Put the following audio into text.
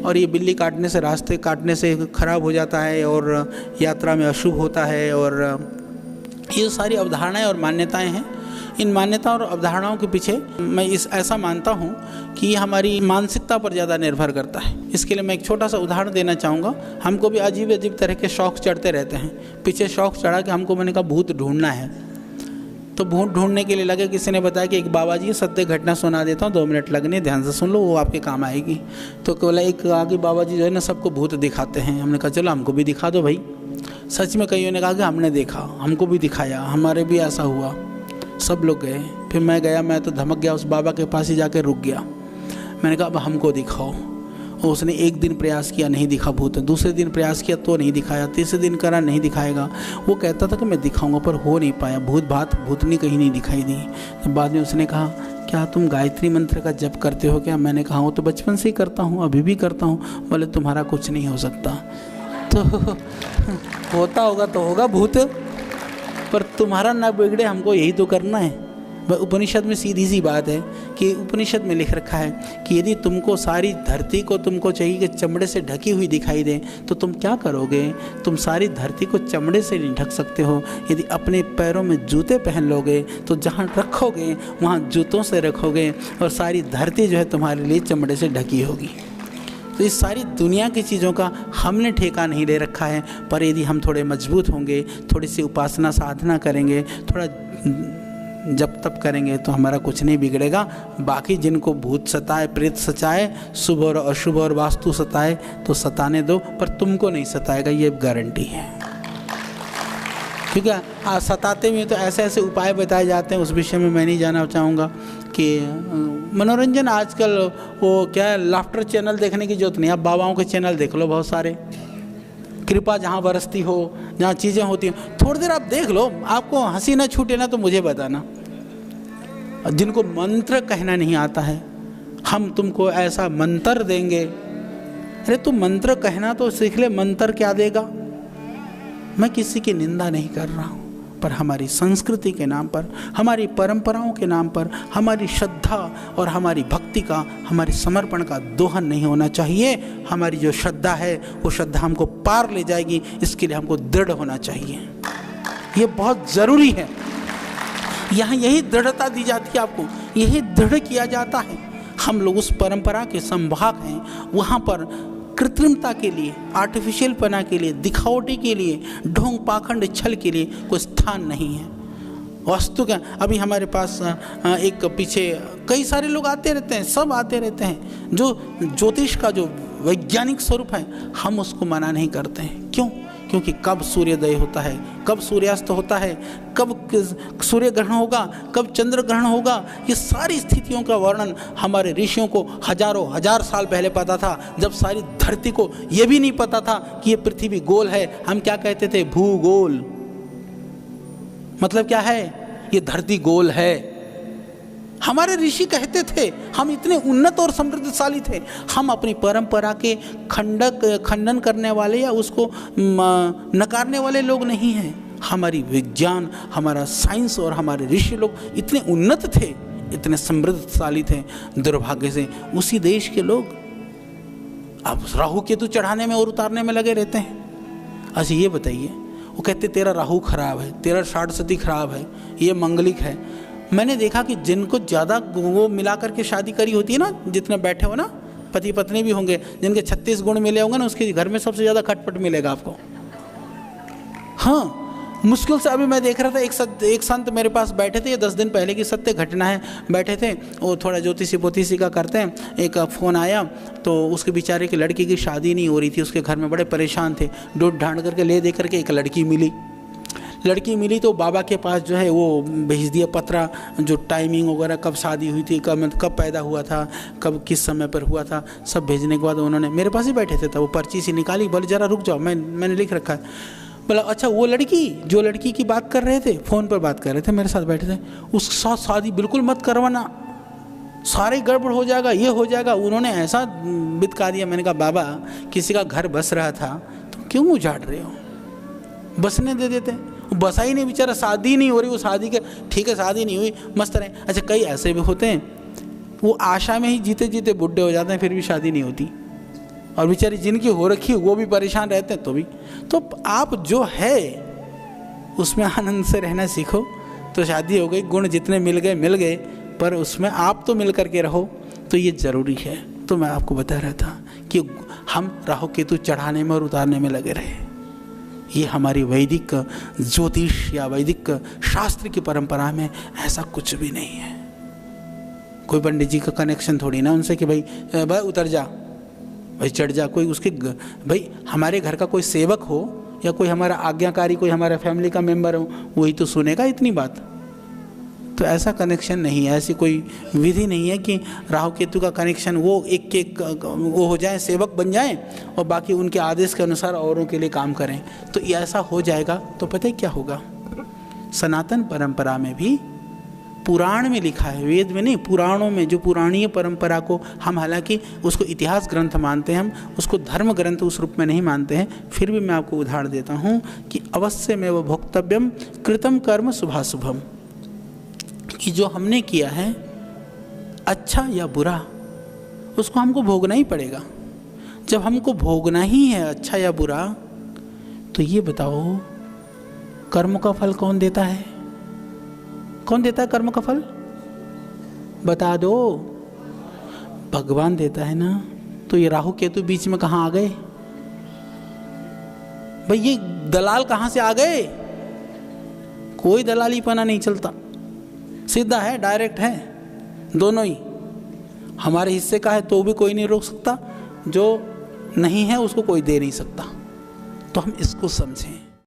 और ये बिल्ली काटने से, रास्ते काटने से खराब हो जाता है और यात्रा में अशुभ होता है, और ये सारी अवधारणाएं और मान्यताएं हैं। इन मान्यताओं और अवधारणाओं के पीछे मैं ऐसा मानता हूँ कि ये हमारी मानसिकता पर ज़्यादा निर्भर करता है। इसके लिए मैं एक छोटा सा उदाहरण देना चाहूँगा। हमको भी अजीब अजीब तरह के शौक चढ़ते रहते हैं। पीछे शौक चढ़ा कि हमको, मैंने कहा भूत ढूंढना है, तो भूत ढूंढने के लिए लगे। किसी ने बताया कि एक बाबा जी सत्य घटना सुना देता हूँ, 2 मिनट लगने, ध्यान से सुन लो, वो आपके काम आएगी। तो बोला एक आगे बाबा जी जो है ना सबको भूत दिखाते हैं। हमने कहा चलो हमको भी दिखा दो भाई। सच में कईयों ने कहा कि हमने देखा, हमको भी दिखाया, हमारे भी ऐसा हुआ। सब लोग गए, फिर मैं गया, मैं तो धमक गया, उस बाबा के पास ही जाके रुक गया। मैंने कहा अब हमको दिखाओ। और उसने एक दिन प्रयास किया, नहीं दिखा भूत। दूसरे दिन प्रयास किया तो नहीं दिखाया। तीसरे दिन करा, नहीं दिखाएगा। वो कहता था कि मैं दिखाऊंगा, पर हो नहीं पाया। भूतनी कहीं नहीं दिखाई दी। तो बाद में उसने कहा क्या तुम गायत्री मंत्र का जप करते हो क्या? मैंने कहा वो तो बचपन से ही करता हूँ, अभी भी करता हूँ। बोले तुम्हारा कुछ नहीं हो सकता। तो होता होगा तो होगा भूत, पर तुम्हारा ना बिगड़े, हमको यही तो करना है। उपनिषद में सीधी सी बात है कि उपनिषद में लिख रखा है कि यदि तुमको सारी धरती को तुमको चाहिए कि चमड़े से ढकी हुई दिखाई दे, तो तुम क्या करोगे? तुम सारी धरती को चमड़े से नहीं ढक सकते हो। यदि अपने पैरों में जूते पहन लोगे तो जहाँ रखोगे वहाँ जूतों से रखोगे, और सारी धरती जो है तुम्हारे लिए चमड़े से ढकी होगी। तो इस सारी दुनिया की चीज़ों का हमने ठेका नहीं ले रखा है, पर यदि हम थोड़े मजबूत होंगे, थोड़ी सी उपासना साधना करेंगे, थोड़ा जप तप करेंगे, तो हमारा कुछ नहीं बिगड़ेगा। बाकी जिनको भूत सताए, प्रेत सताए, शुभ और अशुभ और वास्तु सताए, तो सताने दो, पर तुमको नहीं सताएगा, ये गारंटी है। क्योंकि सताते भी तो ऐसे ऐसे उपाय बताए जाते हैं, उस विषय में मैं नहीं जाना चाहूँगा कि मनोरंजन आजकल वो क्या है, लाफ्टर चैनल देखने की जरूरत नहीं। आप बाबाओं के चैनल देख लो, बहुत सारे। कृपा जहाँ बरसती हो, जहाँ चीज़ें होती हैं, थोड़ी देर आप देख लो, आपको हंसी ना छूटे ना तो मुझे बताना। जिनको मंत्र कहना नहीं आता है, हम तुमको ऐसा मंत्र देंगे। अरे तुम मंत्र कहना तो सीख ले, मंत्र क्या देगा? मैं किसी की निंदा नहीं कर रहा हूँ, पर हमारी संस्कृति के नाम पर, हमारी परंपराओं के नाम पर, हमारी श्रद्धा और हमारी भक्ति का, हमारे समर्पण का दोहन नहीं होना चाहिए। हमारी जो श्रद्धा है वो श्रद्धा हमको पार ले जाएगी, इसके लिए हमको दृढ़ होना चाहिए। ये बहुत ज़रूरी है। यहाँ यही दृढ़ता दी जाती है आपको, यही दृढ़ किया जाता है। हम लोग उस परंपरा के संभाग हैं, वहाँ पर कृत्रिमता के लिए, आर्टिफिशियल पना के लिए, दिखावटी के लिए, ढोंग पाखंड छल के लिए कोई स्थान नहीं है। वस्तु का अभी हमारे पास एक पीछे कई सारे लोग आते रहते हैं, सब आते रहते हैं। जो ज्योतिष का जो वैज्ञानिक स्वरूप है, हम उसको मना नहीं करते हैं। क्यों? क्योंकि कब सूर्योदय होता है, कब सूर्यास्त होता है, कब सूर्य ग्रहण होगा, कब चंद्र ग्रहण होगा, ये सारी स्थितियों का वर्णन हमारे ऋषियों को हजारों हजार साल पहले पता था। जब सारी धरती को ये भी नहीं पता था कि ये पृथ्वी गोल है, हम क्या कहते थे? भूगोल। मतलब क्या है? ये धरती गोल है। हमारे ऋषि कहते थे। हम इतने उन्नत और समृद्धशाली थे। हम अपनी परंपरा के खंडन करने वाले या उसको नकारने वाले लोग नहीं हैं। हमारी विज्ञान, हमारा साइंस और हमारे ऋषि लोग इतने उन्नत थे, इतने समृद्धशाली थे। दुर्भाग्य से उसी देश के लोग अब राहु केतु चढ़ाने में और उतारने में लगे रहते हैं। अच्छा ये बताइए, वो कहते तेरा राहु खराब है, तेरा षाढ़सती खराब है, ये मंगलिक है। मैंने देखा कि जिनको ज़्यादा वो मिला करके शादी करी होती है ना, जितने बैठे हो ना, पति पत्नी भी होंगे, जिनके 36 गुण मिले होंगे ना, उसके घर में सबसे ज़्यादा खटपट मिलेगा आपको। हाँ, मुश्किल से अभी मैं देख रहा था, एक संत मेरे पास बैठे थे, ये 10 दिन पहले की सत्य घटना है। बैठे थे, वो थोड़ा ज्योतिषी पोतिषी का करते हैं। एक फ़ोन आया तो उसके बेचारे की लड़की की शादी नहीं हो रही थी, उसके घर में बड़े परेशान थे। ढूंढ ढांड करके ले दे करके एक लड़की मिली तो बाबा के पास जो है वो भेज दिया पत्रा, जो टाइमिंग वगैरह, कब शादी हुई थी, कब पैदा हुआ था, कब किस समय पर हुआ था, सब भेजने के बाद उन्होंने मेरे पास ही बैठे थे, तब वो पर्ची सी निकाली। बोले जरा रुक जाओ, मैंने लिख रखा है। बोला अच्छा वो लड़की, जो लड़की की बात कर रहे थे, फ़ोन पर बात कर रहे थे, मेरे साथ बैठे थे, उसके साथ शादी बिल्कुल मत करवाना, सारे गड़बड़ हो जाएगा, ये हो जाएगा। उन्होंने ऐसा बितका दिया। मैंने कहा बाबा, किसी का घर बस रहा था तो क्यों उजाड़ रहे हो? बसने दे देते। बसा ही नहीं बेचारा, शादी नहीं हो रही, वो शादी के ठीक है, शादी नहीं हुई, मस्त रहे। अच्छा कई ऐसे भी होते हैं, वो आशा में ही जीते जीते बुढ़े हो जाते हैं, फिर भी शादी नहीं होती। और बेचारी जिनकी हो रखी है वो भी परेशान रहते हैं तो भी। तो आप जो है उसमें आनंद से रहना सीखो। तो शादी हो गई, गुण जितने मिल गए, पर उसमें आप तो मिल करके रहो, तो ये ज़रूरी है। तो मैं आपको बता रहा था कि हम राहु केतु चढ़ाने में और उतारने में लगे रहे। ये हमारी वैदिक ज्योतिष या वैदिक शास्त्र की परंपरा में ऐसा कुछ भी नहीं है। कोई पंडित जी का कनेक्शन थोड़ी ना उनसे कि भाई उतर जा, भाई चढ़ जा। कोई उसके भाई हमारे घर का कोई सेवक हो या कोई हमारा आज्ञाकारी, कोई हमारा फैमिली का मेंबर हो, वही तो सुनेगा इतनी बात। तो ऐसा कनेक्शन नहीं है, ऐसी कोई विधि नहीं है कि राहु केतु का कनेक्शन वो एक वो हो जाए, सेवक बन जाएं और बाकी उनके आदेश के अनुसार औरों के लिए काम करें। तो ये ऐसा हो जाएगा तो पता है क्या होगा? सनातन परंपरा में भी पुराण में लिखा है, वेद में नहीं, पुराणों में, जो पुराणीय परंपरा को हम हालांकि उसको इतिहास ग्रंथ मानते हैं, हम उसको धर्म ग्रंथ उस रूप में नहीं मानते हैं, फिर भी मैं आपको उदाहरण देता हूँ कि अवश्य में वो भोक्तव्यम कृतम कर्म शुभाशुभम, कि जो हमने किया है अच्छा या बुरा उसको हमको भोगना ही पड़ेगा। जब हमको भोगना ही है अच्छा या बुरा, तो ये बताओ कर्म का फल कौन देता है? कौन देता है कर्म का फल? बता दो। भगवान देता है ना। तो ये राहु केतु बीच में कहाँ आ गए भाई? ये दलाल कहाँ से आ गए? कोई दलाली पना नहीं चलता, सीधा है, डायरेक्ट है, दोनों ही। हमारे हिस्से का है तो भी कोई नहीं रोक सकता, जो नहीं है उसको कोई दे नहीं सकता। तो हम इसको समझें।